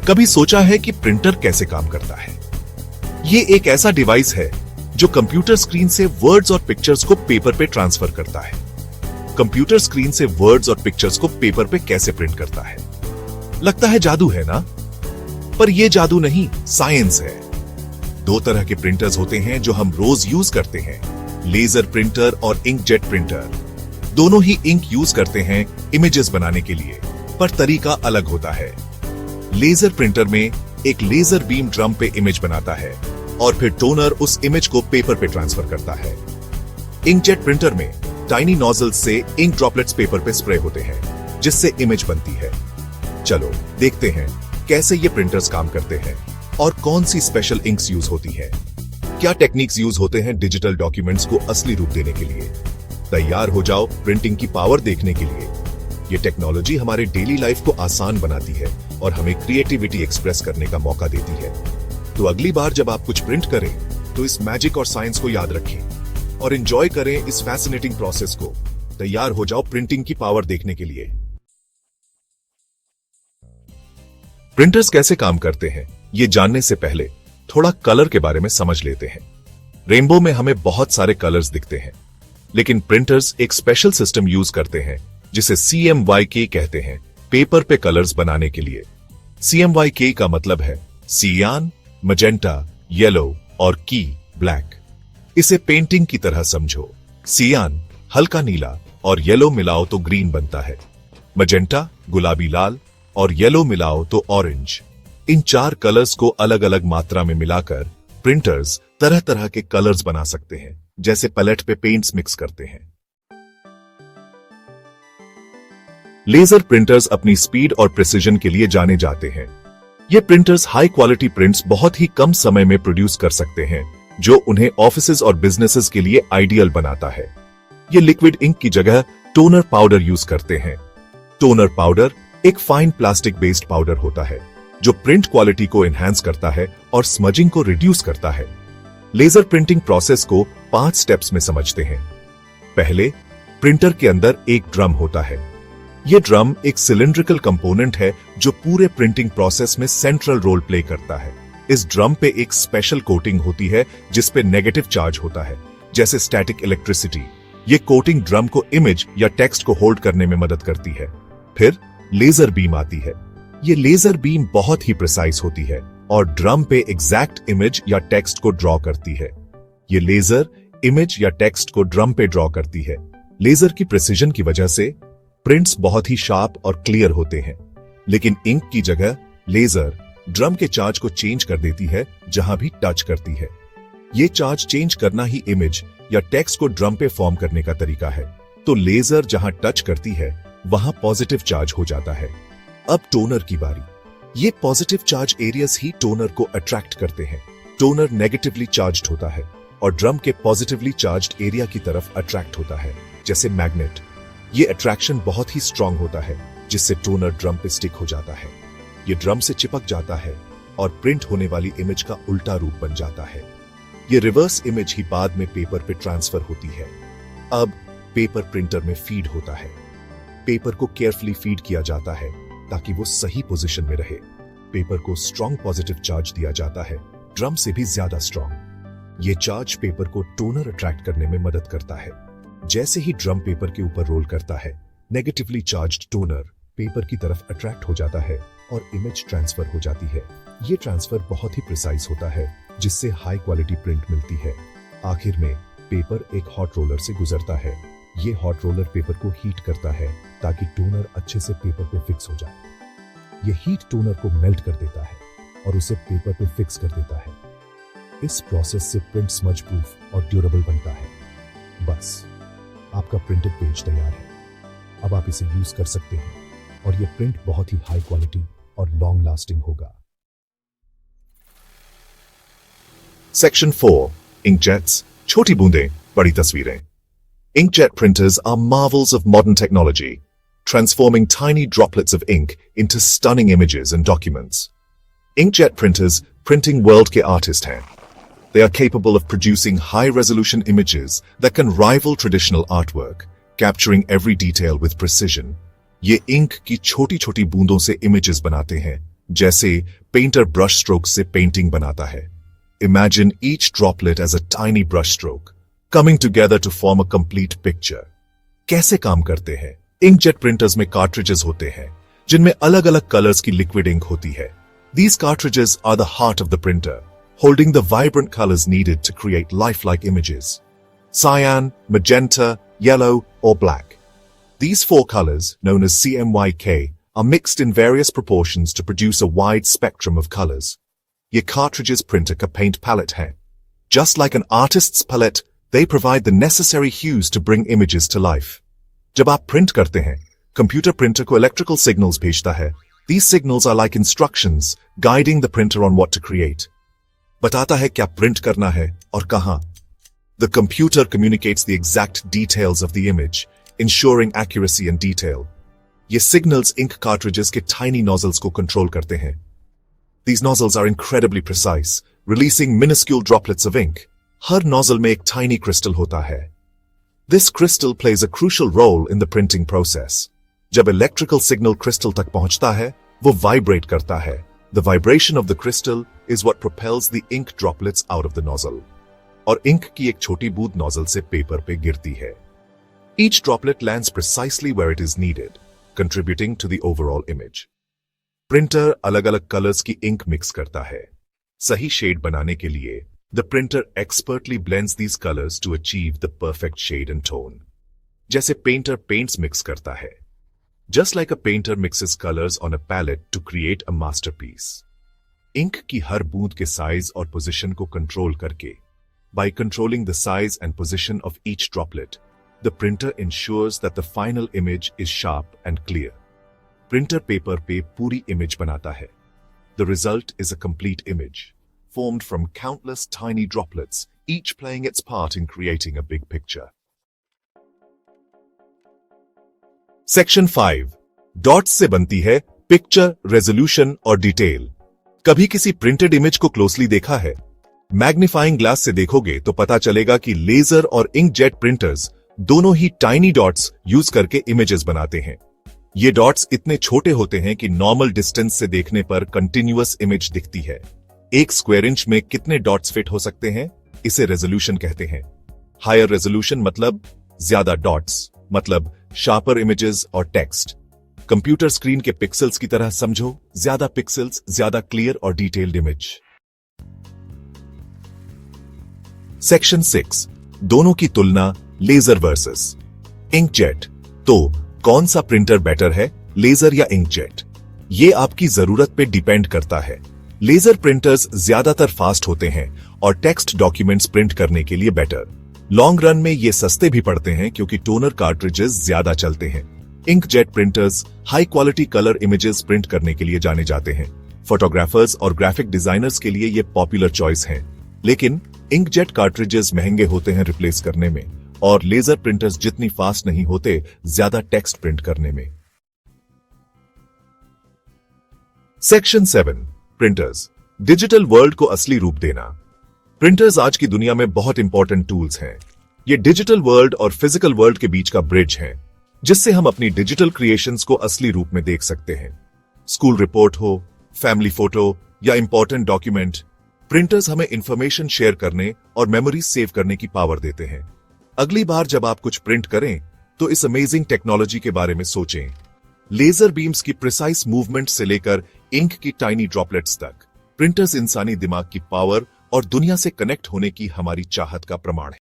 कभी सोचा है कि प्रिंटर कैसे काम करता है? ये एक ऐसा डिवाइस है जो कंप्यूटर स्क्रीन से वर्ड्स और पिक्चर्स को पेपर पे ट्रांसफर करता है। कंप्यूटर स्क्रीन से वर्ड्स और पिक्चर्स को पेपर पे कैसे प्रिंट करता है? लगता है जादू है ना? पर यह जादू नहीं, साइंस है। दो तरह के प्रिंटर्स होते हैं जो हम रोज यूज करते हैं, लेजर प्रिंटर और इंकजेट प्रिंटर। दोनों ही इंक यूज करते हैं इमेजेस बनाने के लिए, पर तरीका अलग होता है। लेजर प्रिंटर में एक लेजर बीम ड्रम पे इमेज बनाता है और फिर टोनर उस इमेज को पेपर पे ट्रांसफर करता है। इंकजेट प्रिंटर में टाइनी नोजल्स से इंक ड्रॉपलेट्स पेपर पे स्प्रे होते हैं, जिससे इमेज बनती है। चलो देखते हैं कैसे ये प्रिंटर्स काम करते हैं और कौन सी स्पेशल इंक्स यूज होती है। क्या टेक्निक्स यूज होते हैं डिजिटल डॉक्यूमेंट्स को असली रूप देने के लिए। तैयार हो जाओ प्रिंटिंग की पावर देखने के लिए। ये टेक्नोलॉजी हमारे डेली लाइफ को आसान बनाती है और हमें क्रिएटिविटी एक्सप्रेस करने का मौका देती है। तो अगली बार जब आप कुछ प्रिंट करें तो इस मैजिक और साइंस को याद रखें और एंजॉय करें इस फैसिनेटिंग प्रोसेस को। तैयार हो जाओ प्रिंटिंग की पावर देखने के लिए। प्रिंटर्स कैसे काम करते हैं ये जानने से पहले थोड़ा कलर के बारे में समझ लेते हैं। रेनबो में हमें बहुत सारे कलर्स दिखते हैं, लेकिन प्रिंटर्स एक स्पेशल सिस्टम यूज करते हैं जिसे CMYK कहते हैं, पेपर पे कलर्स बनाने के लिए। CMYK का मतलब है सियान, मजेंटा, येलो और की ब्लैक। इसे पेंटिंग की तरह समझो। सियान हल्का नीला और येलो मिलाओ तो ग्रीन बनता है, मजेंटा गुलाबी लाल और येलो मिलाओ तो ऑरेंज। इन चार कलर्स को अलग अलग मात्रा में मिलाकर प्रिंटर्स तरह तरह के कलर्स बना सकते हैं, जैसे पैलेट पे पेंट्स मिक्स करते हैं। लेजर प्रिंटर्स अपनी स्पीड और प्रिसीजन के लिए जाने जाते हैं। ये प्रिंटर्स हाई क्वालिटी प्रिंट्स बहुत ही कम समय में प्रोड्यूस कर सकते हैं, जो उन्हें ऑफिसेज और बिजनेसेस के लिए आइडियल बनाता है। ये लिक्विड इंक की जगह टोनर पाउडर यूज करते हैं। टोनर पाउडर एक फाइन प्लास्टिक बेस्ड पाउडर होता है जो प्रिंट क्वालिटी को एनहांस करता है और स्मजिंग को रिड्यूस करता है। लेजर प्रिंटिंग प्रोसेस को 5 स्टेप्स में समझते हैं। पहले, प्रिंटर के अंदर एक ड्रम होता है। यह ड्रम एक सिलिंड्रिकल कंपोनेंट है जो पूरे प्रिंटिंग प्रोसेस में सेंट्रल रोल प्ले करता है। इस ड्रम पे एक स्पेशल कोटिंग होती है जिस पे नेगेटिव चार्ज होता है, जैसे स्टैटिक इलेक्ट्रिसिटी। ये कोटिंग ड्रम को इमेज या टेक्स्ट को होल्ड करने में मदद करती है। फिर लेजर बीम आती है। ये लेजर बीम बहुत ही प्रिसाइज होती है और ड्रम पे एग्जैक्ट इमेज या टेक्स्ट को ड्रॉ करती है। ये लेजर इमेज या टेक्स्ट को ड्रम पे ड्रॉ करती है। लेजर की प्रिसीजन की वजह से प्रिंट्स बहुत ही शार्प और क्लियर होते हैं, लेकिन इंक की जगह लेजर ड्रम के चार्ज को चेंज कर देती है जहां भी टच करती है। ये चार्ज चेंज करना ही इमेज या टेक्स्ट को ड्रम पे फॉर्म करने का तरीका है। तो लेजर जहां टच करती है वहां पॉजिटिव चार्ज हो जाता है। अब टोनर की बारी। ये पॉजिटिव चार्ज एरियाज ही टोनर को अट्रैक्ट करते हैं। टोनर नेगेटिवली चार्ज्ड होता है और ड्रम के पॉजिटिवली चार्ज्ड एरिया की तरफ अट्रैक्ट होता है, जैसे मैग्नेट। ये अट्रैक्शन बहुत ही स्ट्रांग होता है, जिससे टोनर ड्रम पे स्टिक हो जाता है। ये ड्रम से चिपक जाता है और प्रिंट होने वाली इमेज का उल्टा रूप बन जाता है। ये रिवर्स इमेज ही बाद में पेपर पे ट्रांसफर होती है। अब पेपर प्रिंटर में फीड होता है। पेपर को केयरफुली फीड किया जाता है ताकि वो सही पोजीशन में रहे। पेपर को स्ट्रांग पॉजिटिव चार्ज दिया जाता है, ड्रम से भी ज्यादा स्ट्रांग। ये चार्ज पेपर को टोनर अट्रैक्ट करने में मदद करता है। जैसे ही ड्रम पेपर के ऊपर रोल करता है, नेगेटिवली चार्ज्ड टोनर पेपर की तरफ अट्रैक्ट हो जाता है और इमेज ट्रांसफर हो जाती है। ये ट्रांसफर बहुत ही प्रिसाइज होता है, जिससे हाई क्वालिटी प्रिंट मिलती है। आखिर में पेपर एक हॉट रोलर से गुजरता है। ये हॉट रोलर पेपर को हीट करता है ताकि टोनर अच्छे से पेपर पे फिक्स हो जाए। ये हीट टोनर को मेल्ट कर देता है और उसे पेपर पे फिक्स कर देता है। इस प्रोसेस से प्रिंट स्मज प्रूफ और ड्यूरेबल बनता है। बस आपका प्रिंटेड पेज तैयार है। अब आप इसे यूज कर सकते हैं और ये प्रिंट बहुत ही हाई क्वालिटी और लॉन्ग लास्टिंग होगा। सेक्शन 4, इंकजेट्स, छोटी बूंदें, बड़ी तस्वीरें। Inkjet printers are marvels of modern technology, transforming tiny droplets of ink into stunning images and documents. Inkjet printers printing world के artist हैं. They are capable of producing high-resolution images that can rival traditional artwork, capturing every detail with precision. ये ink की छोटी-छोटी बूंदों से images बनाते हैं, जैसे पेंटर ब्रश स्ट्रोक से पेंटिंग बनाता है। Imagine each droplet as a tiny brush stroke coming together to form a complete picture. कैसे काम करते हैं? इंकजेट प्रिंटर्स में कार्ट्रिजेस होते हैं जिनमें अलग अलग कलर्स की लिक्विड इंक होती है। These cartridges are the heart of the printer, holding the vibrant colors needed to create lifelike images. Cyan, magenta, yellow, or black. These four colors, known as CMYK, are mixed in various proportions to produce a wide spectrum of colors. ये cartridges printer का paint palette है. Just like an artist's palette, they provide the necessary hues to bring images to life. जब आप print करते हैं, computer printer को electrical signals भेजता है. These signals are like instructions, guiding the printer on what to create. बताता है क्या print करना है और कहां. The computer communicates the exact details of the image, ensuring accuracy and detail. ये signals ink cartridges के tiny nozzles को control करते हैं. These nozzles are incredibly precise, releasing minuscule droplets of ink. Her nozzle में एक tiny crystal होता है. This crystal plays a crucial role in the printing process. जब इलेक्ट्रिकल सिग्नल क्रिस्टल तक पहुंचता है, वो वाइब्रेट करता है. The vibration of the crystal is what propels the ink droplets out of the nozzle. और इंक की एक छोटी बूंद नोजल से पेपर पे गिरती है. Each droplet lands precisely where it is needed, contributing to the overall image. Printer अलग-अलग कलर्स की इंक मिक्स करता है. सही शेड बनाने के लिए the printer expertly blends these colors to achieve the perfect shade and tone. जैसे painter paints mix करता है. Just like a painter mixes colors on a palette to create a masterpiece. Ink की हर बूंद के साइज और position को control करके, by controlling the size and position of each droplet, the printer ensures that the final image is sharp and clear. Printer paper पे पूरी image बनाता है. The result is a complete image, formed from countless tiny droplets, each playing its part in creating a big picture. Section 5 dots से बनती है picture, resolution और detail. कभी किसी प्रिंटेड इमेज को क्लोजली देखा है? मैग्नीफाइंग ग्लास से देखोगे तो पता चलेगा कि लेजर और इंकजेट प्रिंटर्स दोनों ही टाइनी डॉट्स यूज करके इमेजेस बनाते हैं. ये डॉट्स इतने छोटे होते हैं कि नॉर्मल डिस्टेंस से देखने पर कंटिन्यूअस इमेज दिखती है. एक स्क्वायर इंच में कितने डॉट्स फिट हो सकते हैं? इसे रेजोल्यूशन कहते हैं. हायर रेजोल्यूशन मतलब ज्यादा डॉट्स, मतलब शार्पर इमेजेस और टेक्स्ट. कंप्यूटर स्क्रीन के पिक्सेल्स की तरह समझो, ज्यादा पिक्सेल्स, ज्यादा क्लियर और डिटेल्ड इमेज. सेक्शन 6 दोनों की तुलना, लेजर वर्सेस इंकजेट. तो कौन सा प्रिंटर बेटर है, लेजर या इंकजेट? ये आपकी जरूरत पे डिपेंड करता है. लेजर प्रिंटर्स ज्यादातर फास्ट होते हैं और टेक्स्ट डॉक्यूमेंट्स प्रिंट करने के लिए बेटर. लॉन्ग रन में ये सस्ते भी पड़ते हैं क्योंकि टोनर कार्ट्रिजेस ज्यादा चलते हैं. Inkjet printers high quality colour images print करने के लिए जाने जाते हैं. फोटोग्राफर्स और ग्राफिक डिजाइनर्स के लिए ये पॉपुलर चॉइस हैं. लेकिन इंकजेट कार्ट्रिजेस महंगे होते हैं रिप्लेस करने में, और लेजर प्रिंटर्स जितनी फास्ट नहीं होते ज्यादा टेक्स्ट प्रिंट करने में. सेक्शन 7 प्रिंटर्स, डिजिटल वर्ल्ड को असली रूप देना. प्रिंटर्स आज की दुनिया में बहुत इंपॉर्टेंट टूल्स हैं. ये डिजिटल वर्ल्ड और फिजिकल वर्ल्ड के बीच का ब्रिज है, जिससे हम अपनी डिजिटल क्रिएशंस को असली रूप में देख सकते हैं. स्कूल रिपोर्ट हो, फैमिली फोटो या इंपॉर्टेंट डॉक्यूमेंट, प्रिंटर्स हमें इंफॉर्मेशन शेयर करने और मेमोरीज सेव करने की पावर देते हैं. अगली बार जब आप कुछ प्रिंट करें तो इस अमेजिंग टेक्नोलॉजी के बारे में सोचें. लेजर बीम्स की प्रिसाइज मूवमेंट से लेकर इंक की टाइनी ड्रॉपलेट्स तक, प्रिंटर्स इंसानी दिमाग की पावर और दुनिया से कनेक्ट होने की हमारी चाहत का प्रमाण है.